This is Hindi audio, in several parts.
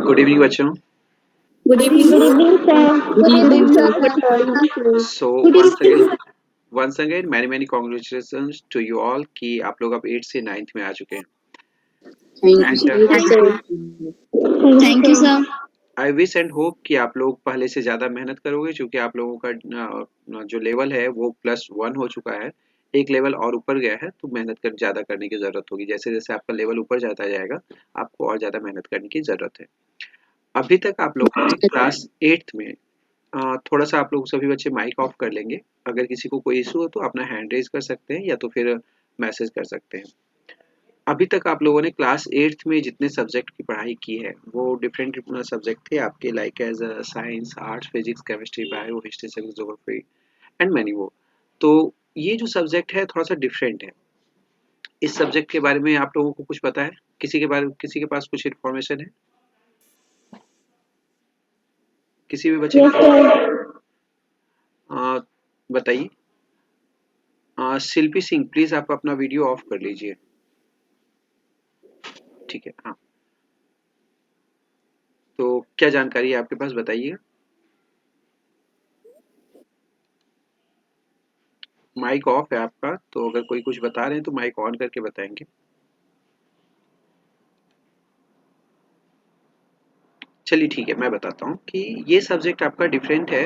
गुड इवनिंग बच्चों। Good evening. Good evening, sir. Good evening, sir. So once again many congratulations to you all कि आप लोग अब 8th से 9th में आ चुके हैं। Thank and Yes, sir. Thank you, sir. I wish and hope कि आप लोग पहले से ज़्यादा मेहनत करोगे, क्योंकि आप लोगों का जो लेवल है वो +1 हो चुका है, एक लेवल और ऊपर गया है, तो मेहनत कर ज़्यादा करने की ज़रूरत होगी। जैसे जैसे आपका लेवल ऊपर जाता जाएगा, आपको और ज़्यादा मेहनत करने की ज़रूरत है। अभी तक आप लोगों ने क्लास 8th में थोड़ा सा आप लोग सभी बच्चे माइक ऑफ कर लेंगे। अगर किसी को कोई इशू हो तो अपना हैंड रेज कर सकते हैं या तो फिर मैसेज कर सकते हैं। अभी तक आप लोगों ने क्लास 8th में जितने सब्जेक्ट की पढ़ाई की है वो डिफरेंट सब्जेक्ट थे आपके, like as science, arts, physics, chemistry, bio, history, geography and many more. तो ये जो सब्जेक्ट है थोड़ा सा डिफरेंट है। इस सब्जेक्ट के बारे में आप लोगों को कुछ पता है? किसी के पास कुछ इन्फॉर्मेशन है? किसी भी बच्चे के Yes, पास? sir. बताइए। शिल्पी सिंह, प्लीज आप अपना वीडियो ऑफ कर लीजिए। ठीक है, हाँ। तो क्या जानकारी है आपके पास, बताइएगा। माइक ऑफ है आपका, तो अगर कोई कुछ बता रहे हैं तो माइक ऑन करके बताएंगे। चलिए ठीक है, मैं बताता हूँ कि ये सब्जेक्ट आपका डिफरेंट है।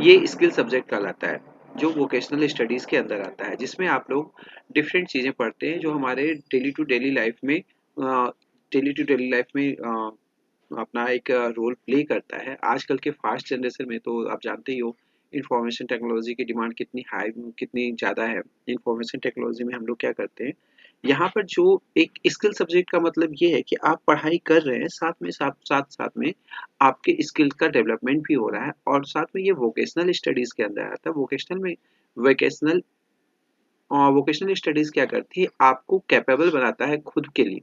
ये स्किल सब्जेक्ट कहलाता है, जो वोकेशनल स्टडीज़ के अंदर आता है, जिसमें आप लोग डिफरेंट चीज़ें पढ़ते हैं जो हमारे डेली टू डेली लाइफ में अपना एक रोल प्ले करता है। आजकल के फास्ट जनरेशन में तो आप जानते ही हो, इंफॉर्मेशन टेक्नोलॉजी की डिमांड कितनी ज़्यादा है। इंफॉर्मेशन टेक्नोलॉजी में हम लोग क्या करते हैं, यहाँ पर जो एक स्किल सब्जेक्ट का मतलब ये है कि आप पढ़ाई कर रहे हैं, साथ में आपके स्किल का डेवलपमेंट भी हो रहा है, और साथ में ये वोकेशनल स्टडीज़ के अंदर आता है। वोकेशनल वोकेशनल स्टडीज़ क्या करती है, आपको कैपेबल बनाता है खुद के लिए।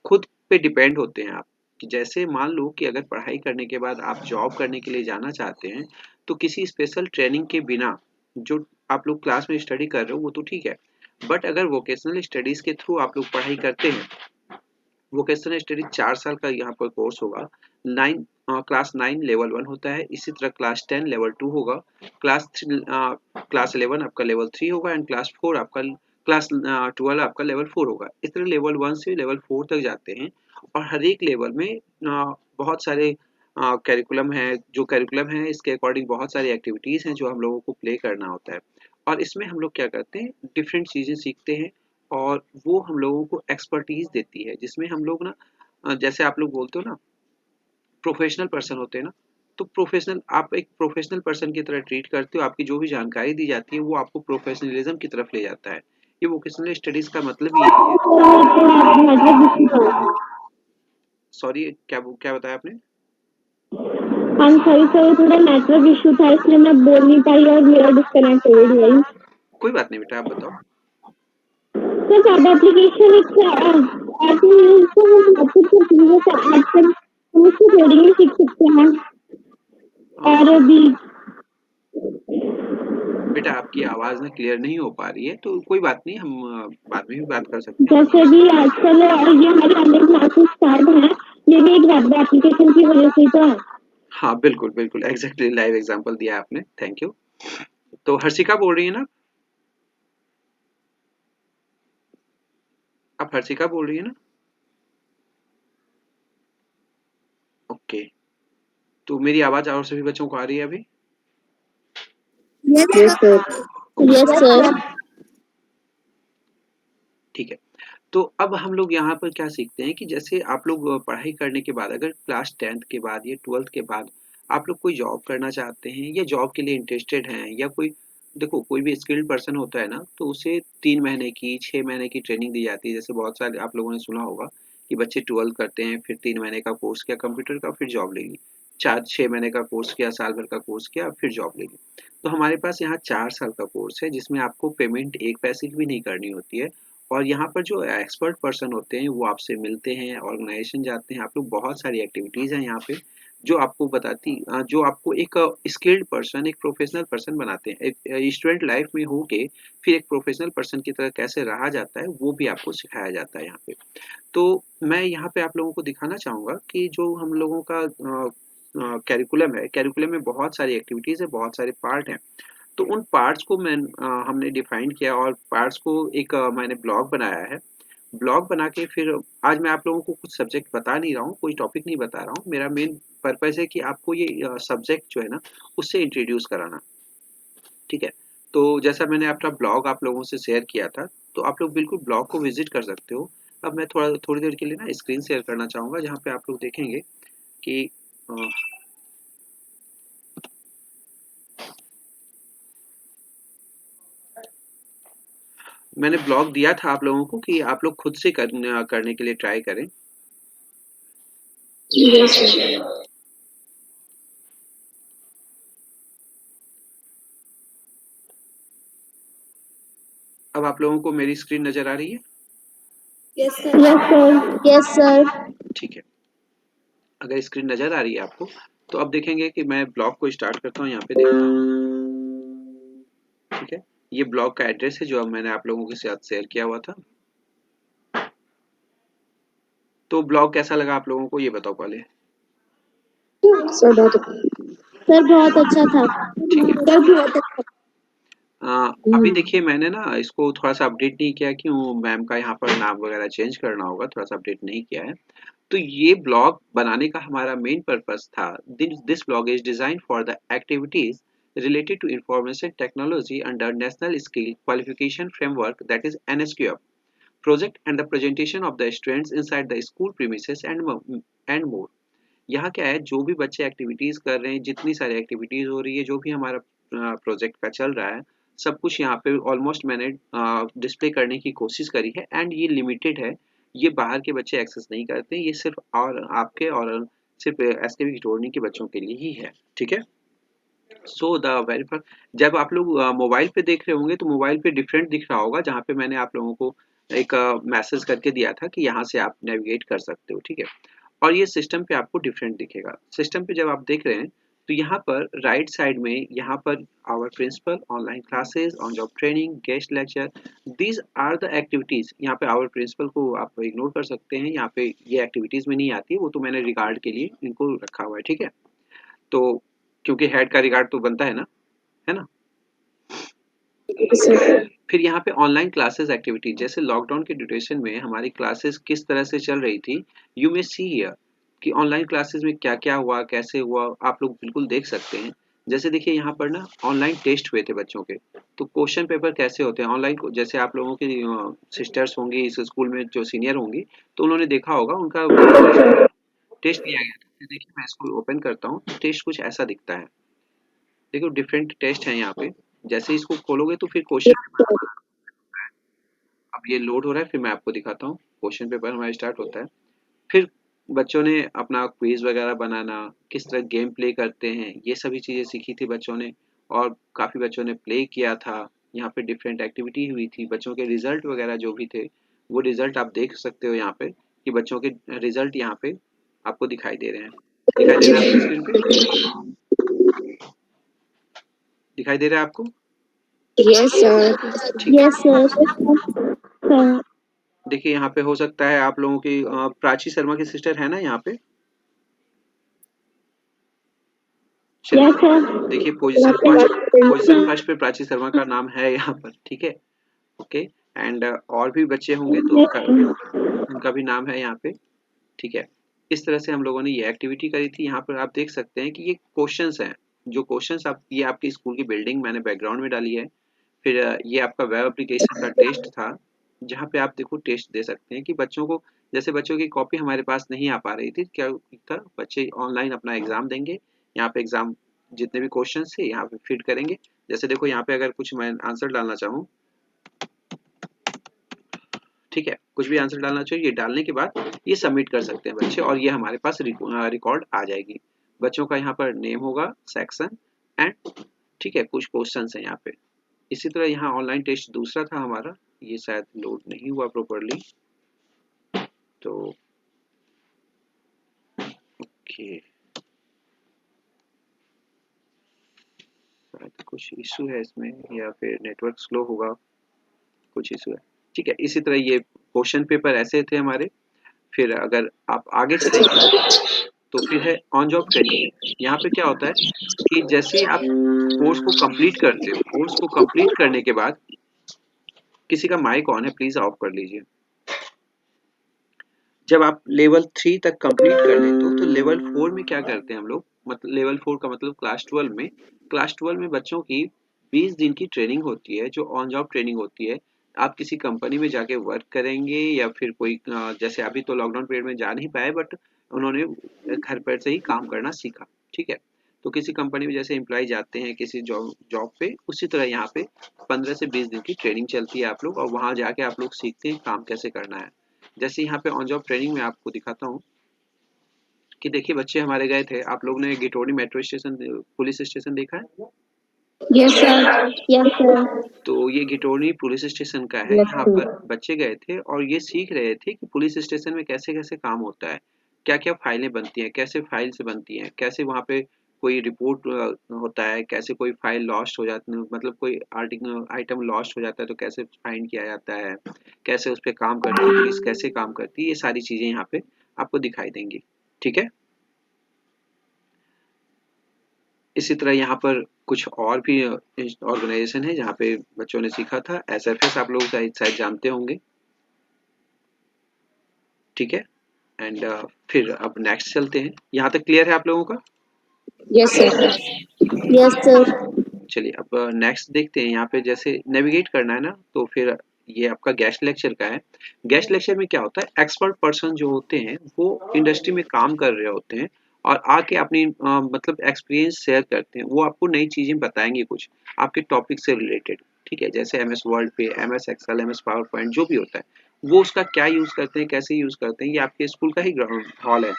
खुद पे डिपेंड होते हैं आप, कि जैसे मान लो कि अगर पढ़ाई करने के बाद आप जॉब करने के लिए जाना चाहते हैं, तो किसी स्पेशल ट्रेनिंग के बिना जो आप लोग क्लास में स्टडी कर रहे हो वो तो ठीक है, बट अगर वोकेशनल स्टडीज़ के थ्रू आप लोग पढ़ाई करते हैं, वोकेशनल स्टडी 4 साल का यहाँ पर कोर्स होगा। क्लास 9 लेवल 1 होता है, इसी तरह क्लास 10 लेवल 2 होगा, क्लास 11 आपका लेवल 3 होगा, एंड क्लास 12 आपका लेवल 4 होगा। इस तरह लेवल 1 से लेवल 4 तक जाते हैं, और हर एक लेवल में बहुत सारे कैरिकुलम है, इसके अकॉर्डिंग बहुत सारी एक्टिविटीज़ हैं जो हम लोगों को प्ले करना होता है। और इसमें हम लोग क्या करते हैं, डिफरेंट चीज़ें सीखते हैं, और वो हम लोगों को एक्सपर्टीज देती है, जिसमें हम लोग ना जैसे आप लोग बोलते हो ना, प्रोफेशनल पर्सन होते हैं ना, तो आप एक प्रोफेशनल पर्सन की तरह ट्रीट करते हो। आपकी जो भी जानकारी दी जाती है वो आपको प्रोफेशनलिज्म की तरफ ले जाता है। ये वोकेशनल स्टडीज का मतलब ही यही है। थोड़ा नेटवर्क इशू है। सॉरी, क्या क्या बताया आपने? I'm sorry, sir. थोड़ा नेटवर्क इशू था, इसलिए मैं बोल नहीं पाई और मेरा डिस्कनेक्ट हो गई वही। कोई बात नहीं बेटा, आप बताओ। सर, वेब एप्लीकेशन एक ऐप है, तो हम बहुत कुछ चीज़ों से आजकल हम उसको कोडिंग भी सीख सकते हैं और भी। बेटा आपकी आवाज़ ना क्लियर नहीं हो पा रही है, तो कोई बात नहीं, हम बाद में भी बात कर सकते हैं। जैसे भी आजकल ये हमारी ऑनलाइन क्लासेस स्टार्ट हैं, ये भी एक वेब एप्लीकेशन की वजह से ही तो है। हाँ बिल्कुल बिल्कुल, एग्जैक्टली लाइव एग्जांपल दिया आपने, थैंक यू। तो हर्षिका बोल रही है ना? आप हर्षिका बोल रही है ना? ओके। तो मेरी आवाज़ और सभी बच्चों को आ रही है अभी? Yes, sir. Yes, sir. ठीक है। तो अब हम लोग यहाँ पर क्या सीखते हैं कि जैसे आप लोग पढ़ाई करने के बाद, अगर क्लास 10th के बाद या 12th के बाद आप लोग कोई जॉब करना चाहते हैं या जॉब के लिए इंटरेस्टेड हैं, या कोई, देखो कोई भी स्किल्ड पर्सन होता है ना, तो उसे 3 महीने की 6 महीने की ट्रेनिंग दी जाती है। जैसे बहुत सारे आप लोगों ने सुना होगा कि बच्चे 12th करते हैं, फिर 3 महीने का कोर्स किया कंप्यूटर का, फिर जॉब ले ली। 4 6 महीने का कोर्स किया, साल भर का कोर्स किया, फिर जॉब ले ली। तो हमारे पास यहाँ 4 साल का कोर्स है, जिसमें आपको पेमेंट एक पैसे की भी नहीं करनी होती है। और यहाँ पर जो एक्सपर्ट पर्सन होते हैं वो आपसे मिलते हैं, ऑर्गेनाइजेशन जाते हैं, आप लोग बहुत सारी एक्टिविटीज़ हैं यहाँ पे जो आपको बताती जो आपको एक स्किल्ड पर्सन, एक प्रोफेशनल पर्सन बनाते हैं। एक स्टूडेंट लाइफ में होके फिर एक प्रोफेशनल पर्सन की तरह कैसे रहा जाता है, वो भी आपको सिखाया जाता है यहाँ पे। तो मैं यहाँ पे आप लोगों को दिखाना चाहूँगा कि जो हम लोगों का कैरिकुलम है, कैरिकुलम में बहुत सारी एक्टिविटीज़ है, बहुत सारे पार्ट हैं। तो उन पार्ट्स को हमने डिफाइन किया और पार्ट्स को एक मैंने ब्लॉग बनाया है। ब्लॉग बना के फिर आज मैं आप लोगों को कुछ सब्जेक्ट बता नहीं रहा हूँ, कोई टॉपिक नहीं बता रहा हूँ। मेरा मेन पर्पज़ है कि आपको ये सब्जेक्ट जो है ना, उससे इंट्रोड्यूस कराना, ठीक है? तो जैसा मैंने अपना ब्लॉग आप लोगों से शेयर किया था, तो आप लोग बिल्कुल ब्लॉग को विज़िट कर सकते हो। अब मैं थोड़ी देर के लिए ना स्क्रीन शेयर करना चाहूँगा, जहाँ पे आप लोग देखेंगे कि अ, मैंने ब्लॉग दिया था आप लोगों को कि आप लोग खुद से करने के लिए ट्राई करें। Yes, sir. अब आप लोगों को मेरी स्क्रीन नज़र आ रही है? Yes, sir. Yes, sir. Yes, sir. ठीक है। अगर स्क्रीन नज़र आ रही है आपको, तो अब देखेंगे कि मैं ब्लॉग को स्टार्ट करता हूँ, यहाँ पे देखता हूँ। ठीक है? ये ब्लॉग का एड्रेस है जो अब मैंने आप लोगों के साथ शेयर किया हुआ था। तो ब्लॉग कैसा लगा आप लोगों को, ये बताओ पहले? Sir, सर बहुत अच्छा था। ठीक है। sir, बहुत अच्छा। अभी देखिए मैंने ना इसको थोड़ा-सा अपडेट नहीं किया, क्यों मैम का यहाँ पर नाम वगैरह चेंज करना होगा, थोड़ा-सा अपडेट नहीं किया है। तो ये ब्लॉग बनाने का हमारा मेन पर्पस था। This blog is design for the activities related to information technology under National Skill Qualification Framework, that is NSQF project, and the presentation of the students inside the school premises and more. यहाँ क्या है, जो भी बच्चे एक्टिविटीज कर रहे हैं, जितनी सारी एक्टिविटीज हो रही है, जो भी हमारा प्रोजेक्ट का चल रहा है, सब कुछ यहाँ पे ऑलमोस्ट मैंने डिस्प्ले करने की कोशिश करी है। एंड ये लिमिटेड है, ये बाहर के बच्चे एक्सेस नहीं करते, ये सिर्फ और आपके और सिर्फ एसकेवी घिटोरनी के बच्चों के लिए ही है, ठीक है? सो द वेरी फर्स्ट, जब आप लोग मोबाइल पे देख रहे होंगे तो मोबाइल पे डिफरेंट दिख रहा होगा, जहाँ पे मैंने आप लोगों को एक मैसेज करके दिया था कि यहाँ से आप नेविगेट कर सकते हो, ठीक है? और ये सिस्टम पे आपको डिफरेंट दिखेगा। सिस्टम पे जब आप देख रहे हैं, तो यहाँ पर राइट साइड में यहाँ पर our principal, online classes, on job training, guest lecture, these are the activities. यहाँ पे आवर प्रिंसिपल को आप इग्नोर कर सकते हैं, यहाँ पे ये एक्टिविटीज में नहीं आती है, वो तो मैंने रिगार्ड के लिए इनको रखा हुआ है, ठीक है? तो क्योंकि हेड का रिगार्ड तो बनता है ना? Yes, sir. फिर यहाँ पे ऑनलाइन क्लासेस एक्टिविटी, जैसे लॉकडाउन के ड्यूरेशन में हमारी क्लासेस किस तरह से चल रही थी, यू मे सी हियर कि ऑनलाइन क्लासेस में क्या क्या हुआ, कैसे हुआ, आप लोग बिल्कुल देख सकते हैं। जैसे देखिए यहाँ पर ना ऑनलाइन टेस्ट हुए थे बच्चों के, तो क्वेश्चन पेपर कैसे होते हैं ऑनलाइन, जैसे आप लोगों की सिस्टर्स होंगी इस स्कूल में जो सीनियर होंगी, तो उन्होंने देखा होगा, उनका टेस्ट लिया गया था। फिर देखिए मैं इसको ओपन करता हूँ, तो टेस्ट कुछ ऐसा दिखता है। देखो डिफरेंट टेस्ट है यहाँ पे, जैसे इसको खोलोगे तो फिर Yes, क्वेश्चन, sir. अब ये लोड हो रहा है, फिर मैं आपको दिखाता हूँ। क्वेश्चन पेपर हमारा स्टार्ट होता है। फिर बच्चों ने अपना क्विज वगैरह बनाना, किस तरह गेम प्ले करते हैं, ये सभी चीज़ें सीखी थी बच्चों ने, और काफ़ी बच्चों ने प्ले किया था। यहाँ पे डिफरेंट एक्टिविटी हुई थी, बच्चों के रिजल्ट वगैरह जो भी थे, वो रिजल्ट आप देख सकते हो यहाँ पे, कि बच्चों के रिजल्ट यहाँ पे आपको दिखाई दे रहे हैं। दिखाई दे रहा है आपकी स्क्रीन पे? दिखाई दे रहा है आपको? Yes, sir. ठीक है। Yes sir. सर। देखिए यहाँ पे हो सकता है आप लोगों की प्राची शर्मा की सिस्टर है ना यहाँ पे? यस चलिए, सर। देखिए यहाँ पे पोजीशन फर्स्ट पे प्राची शर्मा का नाम है यहाँ पर, ठीक है? ओके। एंड और भी बच्चे होंगे तो उनका भी नाम है यहाँ पे, ठीक है? इस तरह से हम लोगों ने ये एक्टिविटी करी थी। यहाँ पर आप देख सकते हैं कि ये क्वेश्चंस हैं, जो क्वेश्चंस आप, ये आपकी स्कूल की बिल्डिंग मैंने बैकग्राउंड में डाली है। फिर ये आपका वेब एप्लीकेशन का टेस्ट था, जहाँ पे आप देखो टेस्ट दे सकते हैं कि बच्चों को, जैसे बच्चों की कॉपी हमारे पास नहीं आ पा रही थी, क्या था, बच्चे ऑनलाइन अपना एग्जाम देंगे। यहाँ पे एग्जाम जितने भी क्वेश्चन थे यहाँ पे फिट करेंगे। जैसे देखो यहाँ पे अगर कुछ मैं आंसर डालना चाहूँ, ठीक है, कुछ भी आंसर डालना चाहिए, ये डालने के बाद ये सबमिट कर सकते हैं बच्चे, और ये हमारे पास रिकॉर्ड आ जाएगी। बच्चों का यहाँ पर नेम होगा, सेक्शन एंड, ठीक है, कुछ क्वेश्चन हैं यहाँ पे। इसी तरह यहाँ ऑनलाइन टेस्ट दूसरा था हमारा, ये शायद लोड नहीं हुआ प्रॉपरली, तो ओके, कुछ इशू है इसमें या फिर नेटवर्क स्लो होगा, कुछ इशू है। ठीक है, इसी तरह ये क्वेश्चन पेपर ऐसे थे हमारे। फिर अगर आप आगे चलेंगे तो फिर है ऑन जॉब ट्रेनिंग। यहाँ पे क्या होता है कि जैसे ही आप कोर्स को कंप्लीट करते हो, कोर्स को कंप्लीट करने के बाद किसी का माइक ऑन है, प्लीज ऑफ कर लीजिए। जब आप लेवल 3 तक कंप्लीट कर लेते हो तो लेवल 4 में क्या करते हैं हम लोग, मतलब लेवल 4 का मतलब क्लास 12 में बच्चों की 20 दिन की ट्रेनिंग होती है, जो ऑन जॉब ट्रेनिंग होती है। आप किसी कंपनी में जाके वर्क करेंगे या फिर कोई जैसे अभी तो लॉकडाउन पीरियड में जा नहीं पाए, बट उन्होंने घर पर से ही काम करना सीखा। ठीक है, तो किसी कंपनी में जैसे एम्प्लॉय जाते हैं किसी जॉब जॉब पे, उसी तरह यहाँ पे 15 से 20 दिन की ट्रेनिंग चलती है आप लोग, और वहां जाके आप लोग सीखते हैं काम कैसे करना है। जैसे यहाँ पे ऑन जॉब ट्रेनिंग में आपको दिखाता हूँ कि देखिए बच्चे हमारे गए थे। आप लोग ने गिटोनी मेट्रो स्टेशन, पुलिस स्टेशन देखा है? Yes, sir. Yes, sir. तो ये गिटोनी पुलिस स्टेशन का है। Yes, यहाँ sir. पर बच्चे गए थे और ये सीख रहे थे कि पुलिस स्टेशन में कैसे कैसे काम होता है, क्या क्या फाइलें बनती हैं, कैसे फाइल्स बनती हैं, कैसे वहाँ पे कोई रिपोर्ट होता है, कैसे कोई फाइल लॉस्ट हो जाती है, मतलब कोई आर्टिकल आइटम लॉस्ट हो जाता है तो कैसे फाइंड किया जाता है, कैसे उस पर काम करती है पुलिस, कैसे काम करती है, ये सारी चीज़ें यहाँ पे आपको दिखाई देंगी। ठीक है, इसी तरह यहाँ पर कुछ और भी ऑर्गेनाइजेशन है जहाँ पे बच्चों ने सीखा था। एसएफएस आप लोग शायद शायद जानते होंगे। ठीक है, एंड फिर अब नेक्स्ट चलते हैं। यहाँ तक क्लियर है आप लोगों का? Yes, sir. Yes, sir. चलिए अब नेक्स्ट देखते हैं। यहाँ पे जैसे नेविगेट करना है ना, तो फिर ये आपका गेस्ट लेक्चर का है। गेस्ट लेक्चर में क्या होता है, एक्सपर्ट पर्सन जो होते हैं वो इंडस्ट्री में काम कर रहे होते हैं और आके अपनी मतलब एक्सपीरियंस शेयर करते हैं। वो आपको नई चीजें बताएंगे कुछ आपके टॉपिक से रिलेटेड। ठीक है, जैसे एमएस वर्ड पे, MS Excel, MS PowerPoint जो भी होता है, वो उसका क्या यूज करते हैं, कैसे यूज करते हैं, ये आपके स्कूल का ही ग्राउंड हॉल है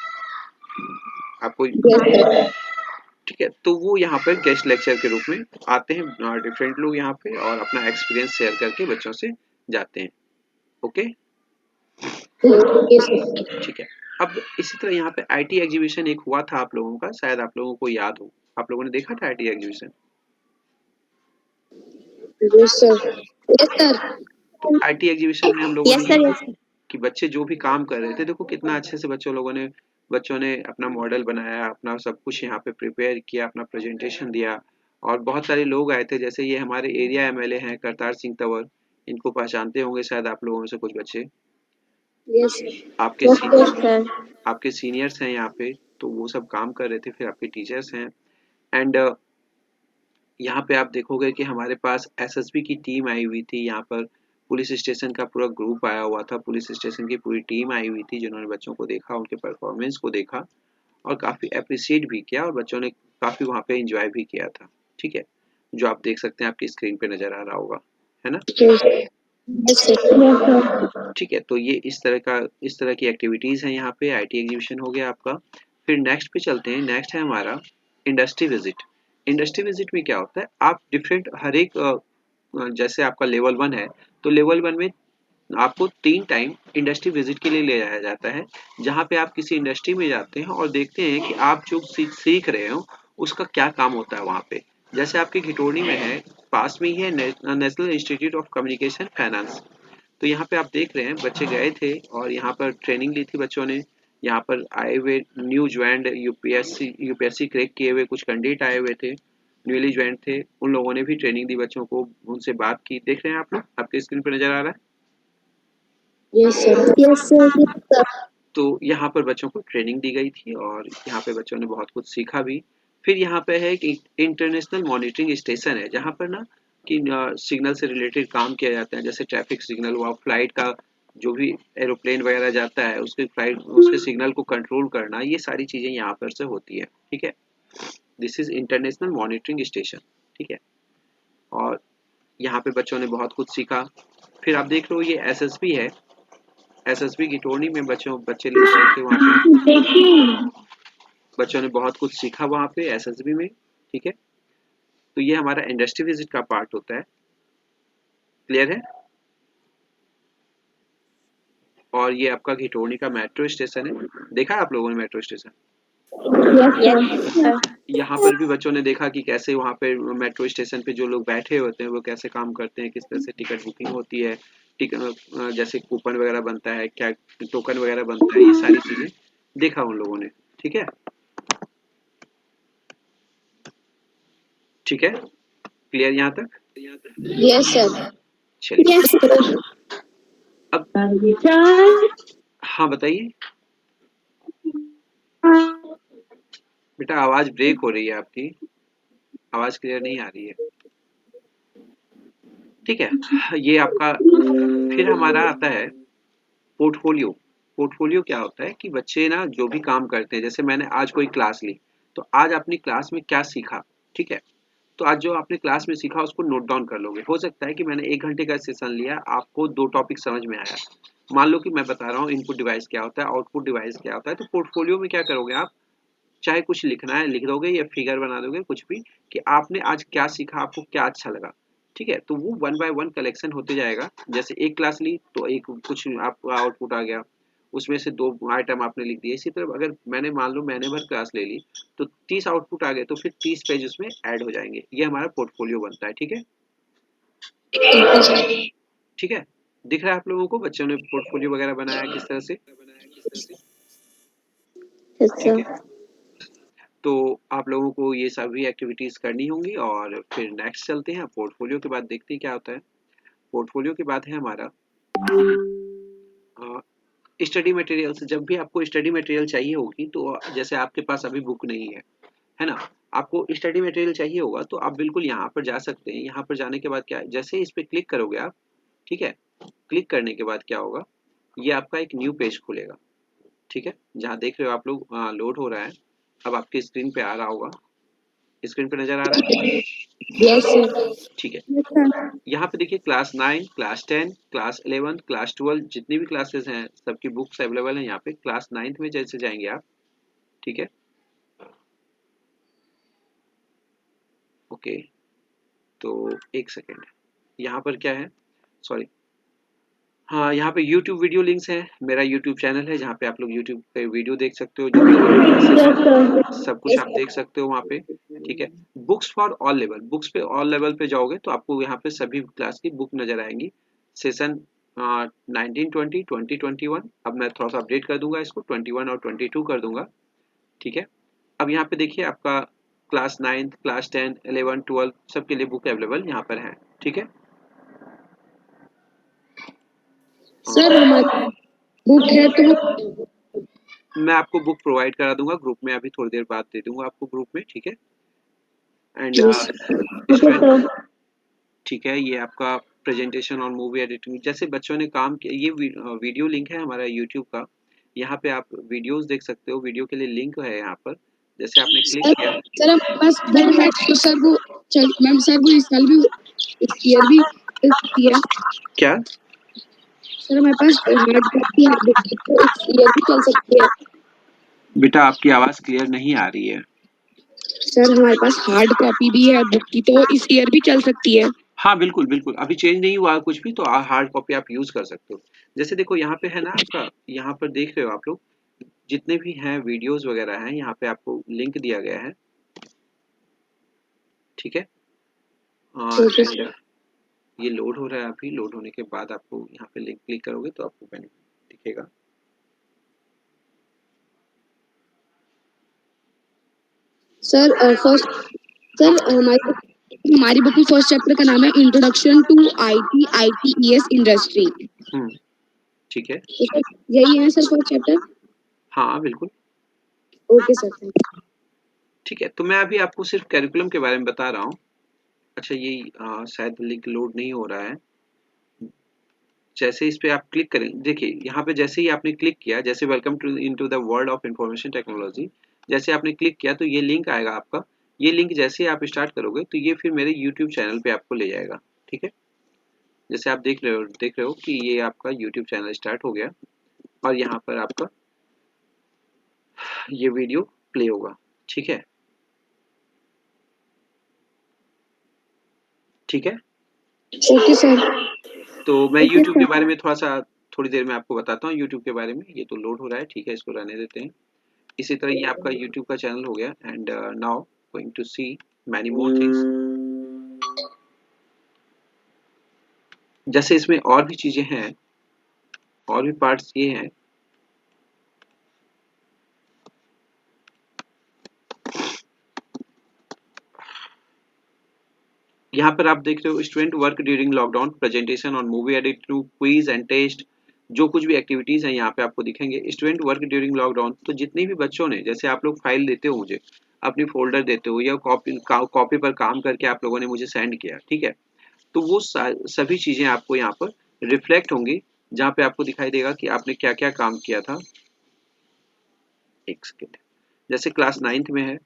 आपको। Yes, sir. ठीक है, तो वो यहाँ पर गेस्ट लेक्चर के रूप में आते हैं डिफरेंट लोग यहाँ पे, और अपना एक्सपीरियंस शेयर करके बच्चों से जाते हैं। Okay, Yes, sir. ठीक है। अब इसी तरह यहाँ पे आईटी एग्जीबिशन एक हुआ था आप लोगों का, शायद आप लोगों को याद हो, आप लोगों ने देखा था IT exhibition. Yes, sir. Yes, sir. तो आईटी एग्जीबिशन में हम लोगों ने Yes, sir. ये Yes, sir. कि बच्चे जो भी काम कर रहे थे, देखो कितना अच्छे से बच्चों ने अपना मॉडल बनाया, अपना सब कुछ यहाँ पे प्रिपेयर किया, अपना प्रेजेंटेशन दिया। और बहुत सारे लोग आए थे, जैसे ये हमारे एरिया एमएलए हैं करतार सिंह तंवर, इनको पहचानते होंगे शायद आप लोगों में से कुछ बच्चे। Yes, sir. आपके Yes, senior, Yes, sir. sir. आपके सीनियर्स हैं यहाँ पे, तो वो सब काम कर रहे थे, फिर आपके टीचर्स हैं। एंड यहाँ पे आप देखोगे कि हमारे पास एसएसबी की टीम आई हुई थी यहाँ पर। पुलिस स्टेशन का पूरा ग्रुप आया हुआ था, पुलिस स्टेशन की पूरी टीम आई हुई थी, जिन्होंने बच्चों को देखा, उनके परफॉर्मेंस को देखा और काफ़ी अप्रिशिएट भी किया, और बच्चों ने काफ़ी वहाँ पे एंजॉय भी किया था। ठीक है, जो आप देख सकते हैं, आपकी स्क्रीन पे नज़र आ रहा होगा, है ना? Yes, sir. Yes, sir. Yes, sir. ठीक है, तो ये इस तरह की एक्टिविटीज़ हैं यहाँ पे। आईटी एग्जीबिशन हो गया आपका। फिर नेक्स्ट पे चलते हैं। नेक्स्ट है हमारा इंडस्ट्री विजिट। इंडस्ट्री विजिट में क्या होता है, आप डिफरेंट हर एक जैसे आपका लेवल 1 है, तो लेवल 1 में आपको 3 टाइम इंडस्ट्री विजिट के लिए ले जाया जाता है, जहाँ पे आप किसी इंडस्ट्री में जाते हैं और देखते हैं कि आप जो सीख रहे हो उसका क्या काम होता है वहाँ पे। जैसे आपके घिटोनी में है, पास में ही है national institute of communication finance. तो यहाँ पे आप देख रहे हैं बच्चे गए थे और यहाँ पर ट्रेनिंग ली थी बच्चों ने। यहाँ पर आए हुए न्यू ज्वाइंड यूपीएससी क्रैक किए हुए कुछ कैंडिडेट आए हुए थे, न्यूली ज्वाइंट थे, उन लोगों ने भी ट्रेनिंग दी बच्चों को, उनसे बात की। देख रहे हैं आप लोग, आपके स्क्रीन पर नजर आ रहा है। Yes, sir. Yes, sir. Yes, sir. तो यहाँ पर बच्चों को ट्रेनिंग दी गई थी और यहाँ पे बच्चों ने बहुत कुछ सीखा भी। फिर यहाँ पे है एक इंटरनेशनल मॉनिटरिंग स्टेशन है, जहाँ पर ना कि सिग्नल से रिलेटेड काम किया जाता है, जैसे ट्रैफिक सिग्नल हुआ, फ्लाइट का जो भी एरोप्लेन वगैरह जाता है उसके फ्लाइट उसके सिग्नल को कंट्रोल करना, ये सारी चीज़ें यहाँ पर से होती है। ठीक है, this is international monitoring station. ठीक है, और यहाँ पे बच्चों ने बहुत कुछ सीखा। फिर आप देख लो ये एसएसबी है, एसएसबी गिटोनी में बच्चे लोग गए थे वहाँ पे, देखिए. बच्चों ने बहुत कुछ सीखा वहाँ पे एसएसबी में। ठीक है, तो ये हमारा इंडस्ट्री विजिट का पार्ट होता है। क्लियर है? और ये आपका घिटोनी का मेट्रो स्टेशन है। देखा है आप लोगों ने मेट्रो स्टेशन? Yes, sir. यहाँ पर भी बच्चों ने देखा कि कैसे वहाँ पे मेट्रो स्टेशन पे जो लोग बैठे होते हैं वो कैसे काम करते हैं, किस तरह से टिकट बुकिंग होती है, जैसे कूपन वगैरह बनता है, क्या टोकन वगैरह बनता है, ये सारी चीजें देखा उन लोगों ने। ठीक है, ठीक है, क्लियर यहाँ तक? Yes, sir. चलिए, Yes, sir. अब Sir. हाँ बताइए बेटा, आवाज ब्रेक हो रही है आपकी, आवाज क्लियर नहीं आ रही है। ठीक है, ये आपका फिर हमारा आता है पोर्टफोलियो। पोर्टफोलियो क्या होता है कि बच्चे ना जो भी काम करते हैं, जैसे मैंने आज कोई क्लास ली, तो आज अपनी क्लास में क्या सीखा, ठीक है, तो आज जो आपने क्लास में सीखा उसको नोट डाउन कर लोगे। हो सकता है कि मैंने 1 घंटे का सेशन लिया, आपको 2 टॉपिक समझ में आया। मान लो कि मैं बता रहा हूँ इनपुट डिवाइस क्या होता है, आउटपुट डिवाइस क्या होता है, तो पोर्टफोलियो में क्या करोगे आप, चाहे कुछ लिखना है लिख दोगे या फिगर बना दोगे, कुछ भी, कि आपने आज क्या सीखा, आपको क्या अच्छा लगा। ठीक है, तो वो 1 बाय 1 कलेक्शन होते जाएगा। जैसे एक क्लास ली तो एक कुछ आपका आउटपुट आ गया, उसमें से 2 आइटम आपने लिख दिए। इसी तरह अगर मैंने मान लो महीने भर क्लास ले ली तो 30 आउटपुट आ गए, तो फिर 30 पेज उसमें ऐड हो जाएंगे। ये हमारा पोर्टफोलियो बनता है। ठीक है, Okay, sir. ठीक है, दिख रहा है आप लोगों को बच्चों ने पोर्टफोलियो वगैरह बनाया किस तरह से? Yes, ठीक sir. है, तो आप लोगों को ये सभी एक्टिविटीज करनी होंगी और फिर नेक्स्ट चलते हैं पोर्टफोलियो के बाद, देखते हैं क्या होता है। पोर्टफोलियो के बाद है हमारा स्टडी मटेरियल्स। जब भी आपको स्टडी मटेरियल चाहिए होगी, तो जैसे आपके पास अभी बुक नहीं है ना, आपको स्टडी मटेरियल चाहिए होगा तो आप बिल्कुल यहाँ पर जा सकते हैं। यहाँ पर जाने के बाद क्या है, जैसे इस पे क्लिक करोगे आप, ठीक है, क्लिक करने के बाद क्या होगा, ये आपका एक न्यू पेज खुलेगा। ठीक है, जहाँ देख रहे हो आप लोग लोड हो रहा है, अब आपके स्क्रीन पे आ रहा होगा, स्क्रीन पे नजर आ रहा है? Yes, sir. ठीक है, Yes, sir. यहाँ पे देखिए क्लास 9, क्लास 10, क्लास 11, क्लास 12 जितनी भी क्लासेस हैं सबकी बुक्स अवेलेबल हैं यहाँ पे। क्लास 9th में जैसे जाएंगे आप, ठीक है, ओके, तो एक सेकेंड, यहाँ पर क्या है, सॉरी, हाँ यहाँ पे YouTube वीडियो लिंक्स हैं। मेरा YouTube चैनल है जहाँ पे आप लोग YouTube पे वीडियो देख सकते हो, जो भी क्लासेस Yes, हैं sir. सब कुछ आप देख सकते हो वहाँ पे। ठीक है, books for all level, books पे ऑल लेवल पे जाओगे तो आपको यहाँ पे सभी क्लास की बुक नजर आएंगी। सेशन 19, 20, 20, 21, अब मैं थोड़ा सा अपडेट कर दूंगा इसको, 21 और 22 कर दूंगा। ठीक है, अब यहाँ पे देखिए आपका क्लास 9, क्लास 10, 11, 12 सबके लिए बुक अवेलेबल यहाँ पर है। ठीक है, Sir, हमारी बुक है तो वो मैं आपको बुक प्रोवाइड करा दूंगा ग्रुप में, अभी थोड़ी देर बाद दे दूंगा आपको ग्रुप में। ठीक है, and yes, Okay, student, sir. ठीक है, ये आपका प्रेजेंटेशन और मूवी एडिटिंग जैसे बच्चों ने काम किया, ये वीडियो लिंक है हमारा यूट्यूब का। यहाँ पे आप वीडियोस देख सकते हो, वीडियो के लिए लिंक है यहाँ पर, जैसे आपने क्लिक सर किया। सर हमारे पास बुक है तो सर वो चल मैम सर वो इस साल भी इस ईयर भी चल सकती है। क्या सर हमारे पास हार्ड कॉपी है बुक की तो इस ईयर भी चल सकती है। बेटा, आपकी आवाज क्लियर नहीं आ रही है। सर हमारे पास हार्ड कॉपी भी है बुक की तो इस ईयर भी चल सकती है। हाँ बिल्कुल बिल्कुल, अभी चेंज नहीं हुआ कुछ भी, तो हार्ड कॉपी आप यूज कर सकते हो। जैसे देखो यहाँ पे है ना आपका, यहाँ पर देख रहे हो आप लोग, जितने भी हैं वीडियोस वगैरह हैं यहाँ पे आपको लिंक दिया गया है। ठीक है, ओके एंड सर। ये लोड हो रहा है, अभी लोड होने के बाद आपको यहाँ पे लिंक क्लिक करोगे तो आपको बेनिफिट दिखेगा। सर फर्स्ट सर हमारी बुक में फर्स्ट चैप्टर का नाम है इंट्रोडक्शन टू ITES इंडस्ट्री। ठीक है, तो सर यही है सर फर्स्ट चैप्टर। हाँ बिल्कुल, ओके सर थैंक ठीक है, तो मैं अभी आपको सिर्फ कैरिकुलम के बारे में बता रहा हूँ। अच्छा, ये शायद लिंक लोड नहीं हो रहा है। जैसे इस पे आप क्लिक करें, देखिए यहाँ पे जैसे ही आपने क्लिक किया, जैसे welcome to into the world of information technology, जैसे आपने क्लिक किया तो ये लिंक आएगा आपका। ये लिंक जैसे ही आप स्टार्ट करोगे तो ये फिर मेरे यूट्यूब चैनल पे आपको ले जाएगा। ठीक है, जैसे आप देख रहे हो कि ये आपका यूट्यूब चैनल स्टार्ट हो गया और यहाँ पर आपका ये वीडियो प्ले होगा। ठीक है, ठीक है, यू। Okay sir. तो मैं Okay, यूट्यूब के sir. बारे में थोड़ा सा थोड़ी देर में आपको बताता हूँ यूट्यूब के बारे में। ये तो लोड हो रहा है, ठीक है, इसको रहने देते हैं। इसी तरह ये आपका यूट्यूब का चैनल हो गया and now going to see many more things. जैसे इसमें और भी चीजें हैं, और भी पार्ट्स ये हैं। यहाँ पर आप देख रहे हो student work during lockdown, presentation on movie edit to quiz and test, जो कुछ भी एक्टिविटीज हैं यहाँ पे आपको दिखेंगे। स्टूडेंट वर्क ड्यूरिंग लॉकडाउन, तो जितने भी बच्चों ने, जैसे आप लोग फाइल देते हो मुझे, अपनी फोल्डर देते हो या कॉपी पर काम करके आप लोगों ने मुझे सेंड किया, ठीक है, तो वो सभी चीजें आपको यहाँ पर रिफ्लेक्ट होंगी, जहाँ पे आपको दिखाई देगा कि आपने क्या क्या काम किया था। एक सेकेंड, जैसे क्लास 9th में है,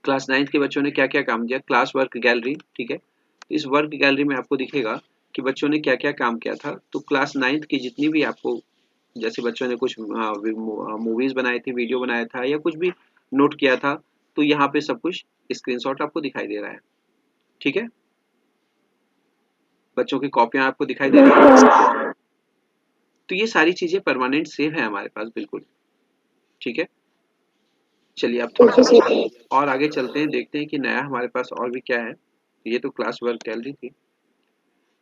क्लास 9th के बच्चों ने क्या क्या काम किया, क्लास वर्क गैलरी, ठीक है, तो इस वर्क गैलरी में आपको दिखेगा कि बच्चों ने क्या क्या काम किया था। तो क्लास 9th की जितनी भी आपको, जैसे बच्चों ने कुछ मूवीज बनाई थी, वीडियो बनाया था या कुछ भी नोट किया था, तो यहाँ पे सब कुछ स्क्रीनशॉट आपको दिखाई दे रहा है, ठीक है। बच्चों की कॉपियां आपको दिखाई दे रही है। तो ये सारी चीजें परमानेंट सेव है हमारे पास, बिल्कुल, ठीक है। चलिए आप थोड़ा सा और आगे चलते हैं, देखते हैं कि नया हमारे पास और भी क्या है। ये तो क्लास वर्क गैलरी थी।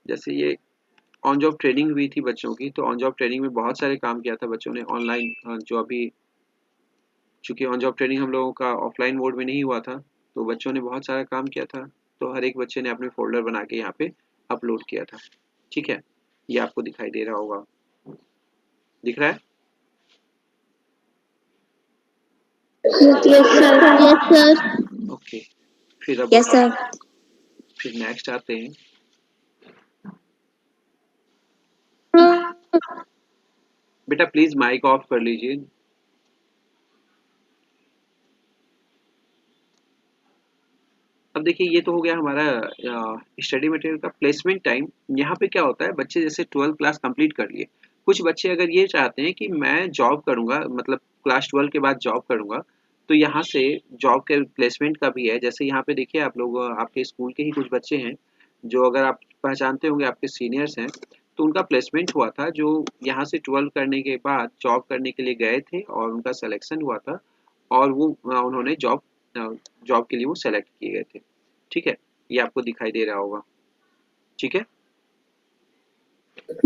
जैसे ये ऑन जॉब ट्रेनिंग हुई थी बच्चों की, तो ऑन जॉब ट्रेनिंग में बहुत सारे काम किया था बच्चों ने ऑनलाइन, जो अभी, चूंकि ऑन जॉब ट्रेनिंग हम लोगों का ऑफलाइन मोड में नहीं हुआ था, तो बच्चों ने बहुत सारा काम किया था। तो हर एक बच्चे ने अपने फोल्डर बना के यहाँ पे अपलोड किया था, ठीक है। ये आपको दिखाई दे रहा होगा, दिख रहा है? Yes, sir. Yes, sir. Okay, फिर अब यस सर। फिर नेक्स्ट आते हैं। बेटा प्लीज माइक ऑफ कर लीजिए। अब देखिए, ये तो हो गया हमारा स्टडी मटेरियल का प्लेसमेंट टाइम। यहाँ पे क्या होता है, बच्चे जैसे 12th क्लास कंप्लीट कर लिए, कुछ बच्चे अगर ये चाहते हैं कि मैं जॉब करूंगा, मतलब क्लास 12 के बाद जॉब करूंगा, तो यहाँ से जॉब के प्लेसमेंट का भी है। जैसे यहाँ पे देखिए, आप लोग आपके स्कूल के ही कुछ बच्चे हैं, जो अगर आप पहचानते होंगे, आपके सीनियर्स हैं, तो उनका प्लेसमेंट हुआ था, जो यहाँ से 12 करने के बाद जॉब करने के लिए गए थे और उनका सिलेक्शन हुआ था, और वो उन्होंने जॉब के लिए वो सेलेक्ट किए गए थे, ठीक है। ये आपको दिखाई दे रहा होगा, ठीक है।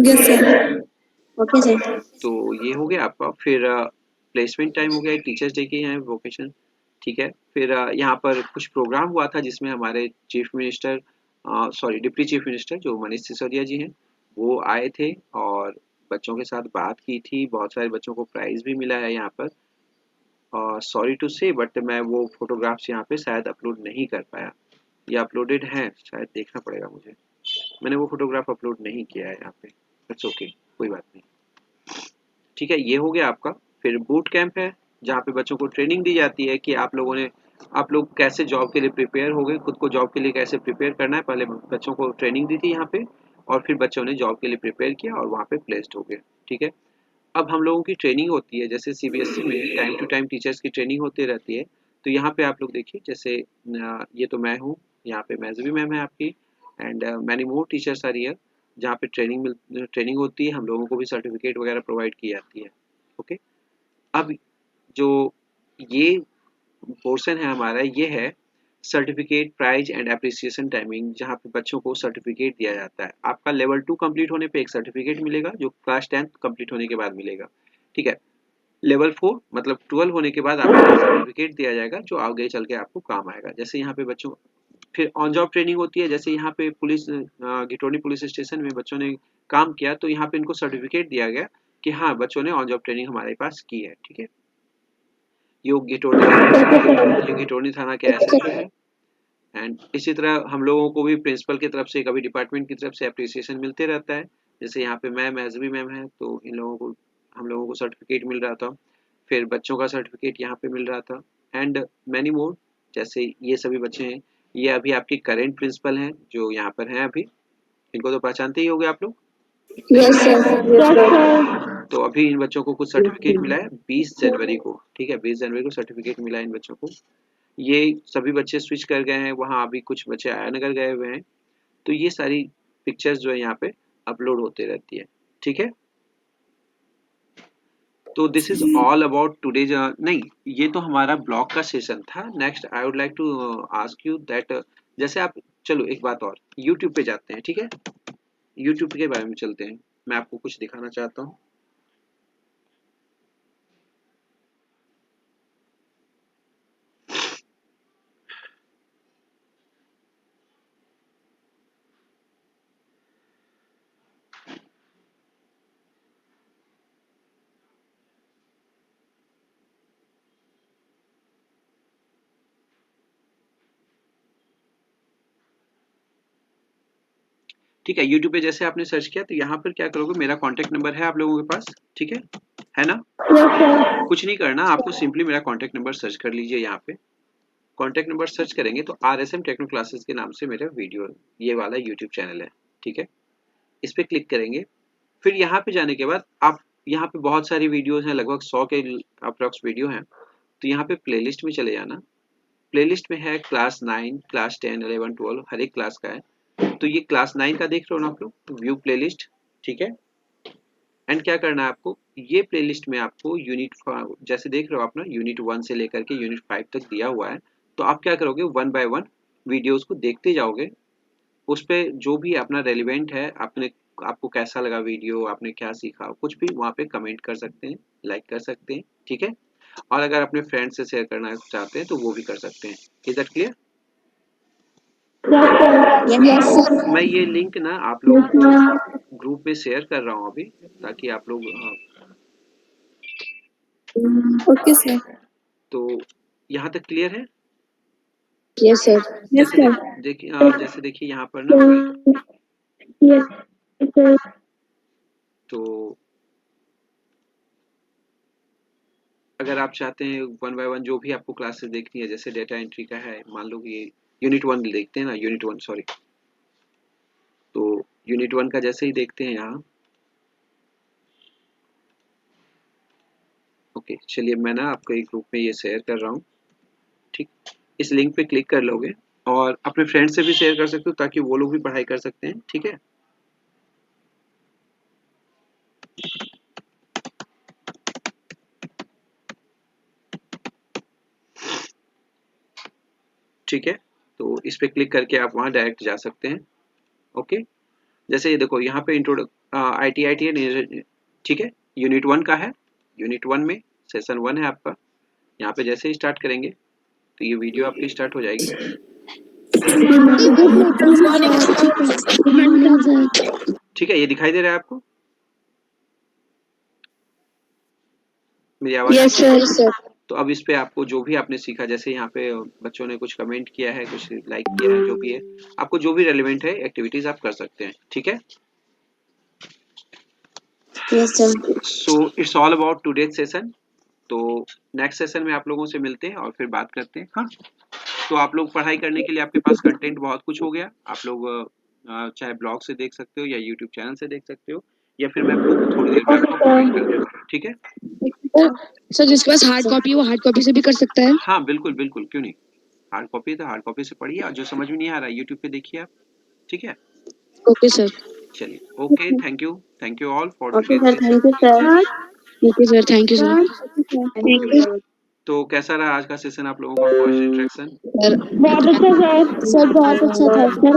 Yes sir. Okay sir. तो ये हो गया आपका। फिर प्लेसमेंट टाइम हो गया, टीचर्स डे के यहाँ वोकेशन, ठीक है। फिर यहाँ पर कुछ प्रोग्राम हुआ था जिसमें हमारे chief minister, sorry deputy chief minister जो मनीष सिसोदिया जी हैं, वो आए थे और बच्चों के साथ बात की थी। बहुत सारे बच्चों को प्राइज भी मिला है यहाँ पर। सॉरी टू से, बट मैं वो फोटोग्राफ्स यहाँ पे शायद अपलोड नहीं कर पाया। ये अपलोडेड हैं, शायद देखना पड़ेगा मुझे। मैंने वो फोटोग्राफ अपलोड नहीं किया है यहाँ पे। इट्स ओके, कोई बात नहीं, ठीक है। ये हो गया आपका। फिर बूट कैंप है, जहाँ पे बच्चों को ट्रेनिंग दी जाती है कि आप लोग कैसे जॉब के लिए प्रिपेयर हो गए, खुद को जॉब के लिए कैसे प्रिपेयर करना है। पहले बच्चों को ट्रेनिंग दी थी यहाँ पे, और फिर बच्चों ने जॉब के लिए प्रिपेयर किया और वहाँ पे प्लेस्ड हो गए, ठीक है। अब हम लोगों की ट्रेनिंग होती है, जैसे सीबीएसई में टाइम टू टाइम टीचर्स की ट्रेनिंग होती रहती है। तो यहाँ पे आप लोग देखिए, जैसे ये तो मैं हूँ, यहाँ पे मैज़वी मैम है आपकी, and many more teachers are here, जहाँ पे ट्रेनिंग होती है, हम लोगों को भी सर्टिफिकेट वगैरह प्रोवाइड की जाती है, ओके। अब जो ये पोर्शन है हमारा, ये है certificate prize and appreciation timing, जहाँ पे बच्चों को सर्टिफिकेट दिया जाता है। आपका लेवल 2 कंप्लीट होने पे एक सर्टिफिकेट मिलेगा, जो क्लास 10th कंप्लीट होने के बाद मिलेगा, ठीक है। लेवल 4 मतलब 12 होने के बाद आपको सर्टिफिकेट दिया जाएगा, जो आगे चल के आपको काम आएगा। जैसे यहाँ पे बच्चों, फिर ऑन जॉब ट्रेनिंग होती है। जैसे यहाँ पे घिटोनी पुलिस स्टेशन में बच्चों ने काम किया, तो यहाँ पे इनको सर्टिफिकेट दिया गया कि हाँ, बच्चों ने ऑन जॉब ट्रेनिंग हमारे पास की है, ठीक है। ये घिटोनी थाना के एसएचओ है। एंड इसी तरह हम लोगों को भी प्रिंसिपल की तरफ से, कभी डिपार्टमेंट की तरफ से अप्रिसिएशन मिलते रहता है। जैसे यहाँ पे मैम एसबी मैम है, तो हम लोगों को सर्टिफिकेट मिल रहा था। फिर बच्चों का सर्टिफिकेट यहाँ पे मिल रहा था, एंड मैनी मोर। जैसे ये सभी बच्चे हैं, ये अभी आपकी करेंट प्रिंसिपल हैं, जो यहाँ पर हैं अभी। इनको तो पहचानते ही होंगे आप लोग। Yes sir. Yes, sir. तो अभी इन बच्चों को कुछ सर्टिफिकेट मिला है 20 जनवरी को, ठीक है। 20 जनवरी को सर्टिफिकेट मिला है इन बच्चों को। ये सभी बच्चे स्विच कर गए हैं वहाँ, अभी कुछ बच्चे आया नगर गए हुए हैं। तो ये सारी पिक्चर्स जो है यहाँ पे अपलोड होते रहती है, ठीक है। तो this is all about today's. नहीं, ये तो हमारा ब्लॉग का सेशन था। Next I would like to ask you that, जैसे आप, चलो एक बात और, यूट्यूब पे जाते हैं, ठीक है, यूट्यूब के बारे में चलते हैं, मैं आपको कुछ दिखाना चाहता हूँ। ठीक है, यूट्यूब पे जैसे आपने सर्च किया तो यहाँ पर क्या करोगे, मेरा कॉन्टैक्ट नंबर है आप लोगों के पास, ठीक है ना? Yes, sir. कुछ नहीं करना, आपको सिंपली मेरा कॉन्टैक्ट नंबर सर्च कर लीजिए। यहाँ पे कॉन्टैक्ट नंबर सर्च करेंगे तो RSM टेक्नो क्लासेस के नाम से मेरा वीडियो, ये वाला यूट्यूब चैनल है, ठीक है। इस पे क्लिक करेंगे, फिर यहाँ पे जाने के बाद आप, यहाँ पे बहुत सारी वीडियोस हैं, लगभग 100 के अप्रॉक्स वीडियो हैं। तो यहाँ पे प्लेलिस्ट में चले जाना, प्लेलिस्ट में है क्लास 9, क्लास 10, 11, 12, हर एक क्लास का है। तो ये क्लास 9 का देख रहे हो ना आप लोग, व्यू प्लेलिस्ट, ठीक है। एंड क्या करना है आपको, ये प्लेलिस्ट में आपको यूनिट, जैसे देख रहे हो आप ना, यूनिट 1 से लेकर के यूनिट 5 तक दिया हुआ है। तो आप क्या करोगे, 1 बाय 1 वीडियोस को देखते जाओगे, उस पे जो भी अपना रेलिवेंट है, आपने, आपको कैसा लगा वीडियो, आपने क्या सीखा, कुछ भी वहाँ पे कमेंट कर सकते हैं, लाइक कर सकते हैं, ठीक है। और अगर अपने फ्रेंड से शेयर करना चाहते हैं तो वो भी कर सकते हैं। Is that clear? Yes, sir. Yes, sir. मैं ये लिंक ना आप Yes, लोगों sir. को ग्रुप में शेयर कर रहा हूँ अभी, ताकि आप लोग Okay, sir. तो यहाँ तक क्लियर है? Yes, sir. Yes, जैसे sir. जैसे देखिए यहाँ पर ना, Yes, sir. तो अगर आप चाहते हैं 1 बाय 1 जो भी आपको क्लासेस देखनी है, जैसे डेटा एंट्री का है, मान लो ये यूनिट 1 देखते हैं ना, यूनिट 1 सॉरी, तो यूनिट 1 का जैसे ही देखते हैं यहाँ, ओके चलिए मैं ना आपको एक ग्रुप में ये शेयर कर रहा हूँ, ठीक। इस लिंक पे क्लिक कर लोगे और अपने फ्रेंड से भी शेयर कर सकते हो, ताकि वो लोग भी पढ़ाई कर सकते हैं, ठीक है। ठीक है, तो इस पे क्लिक करके आप वहाँ डायरेक्ट जा सकते हैं, ओके। जैसे ये देखो यहाँ पे ITIT, ठीक है, यूनिट 1 का है, यूनिट 1 में सेशन 1 है आपका। यहाँ पे जैसे ही स्टार्ट करेंगे तो ये वीडियो आपकी स्टार्ट हो जाएगी। Good morning, sir. ठीक है, ये दिखाई दे रहा है आपको मेरी आवाज? Yes, sir. Yes, sir. तो अब इस पे आपको जो भी आपने सीखा, जैसे यहाँ पे बच्चों ने कुछ कमेंट किया है, कुछ लाइक किया है, जो भी है, आपको जो भी रेलिवेंट है एक्टिविटीज आप कर सकते हैं, ठीक है। Yes, sir. So it's all about today's session. तो नेक्स्ट सेशन में आप लोगों से मिलते हैं और फिर बात करते हैं, हाँ। तो आप लोग पढ़ाई करने के लिए आपके पास कंटेंट बहुत कुछ हो गया। आप लोग चाहे ब्लॉग से देख सकते हो या यूट्यूब चैनल से देख सकते हो, या फिर मैं बुक थोड़ी देर में आपको प्रोवाइड कर दूंगा, ठीक है। सर जिसके पास हार्ड कॉपी वो हार्ड कॉपी से भी कर सकता है। हाँ बिल्कुल बिल्कुल, क्यों नहीं, हार्ड कॉपी है तो हार्ड कॉपी से पढ़िए, और जो समझ में नहीं आ रहा है यूट्यूब पे देखिए आप, ठीक है। Okay sir. चलिए, okay, thank you all for Okay, today's sir. Session. Thank you, sir. Okay sir, thank you sir. Thank you. तो कैसा रहा आज का सेशन आप लोगों का, फर्स्ट इंटरेक्शन? सर बहुत अच्छा सर। सर बहुत अच्छा था सर।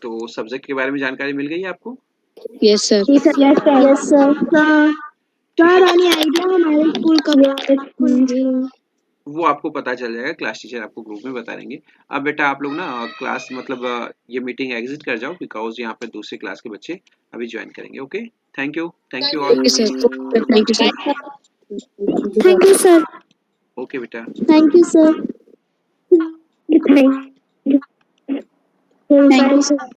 तो सब्जेक्ट के बारे में जानकारी मिल गई आपको? Yes sir. Yes, sir. Yes, sir. ठीक है, any idea हमारे स्कूल कब? वो आपको पता चल जाएगा, क्लास टीचर आपको ग्रुप में बता देंगे। अब बेटा आप लोग ना क्लास, मतलब ये मीटिंग एग्जिट कर जाओ, बिकॉज यहाँ पे दूसरे क्लास के बच्चे अभी ज्वाइन करेंगे, okay. Thank you all. Okay sir, thank you sir. Thank you, sir. Okay बेटा। Thank you, sir. Thank you. Thank you sir.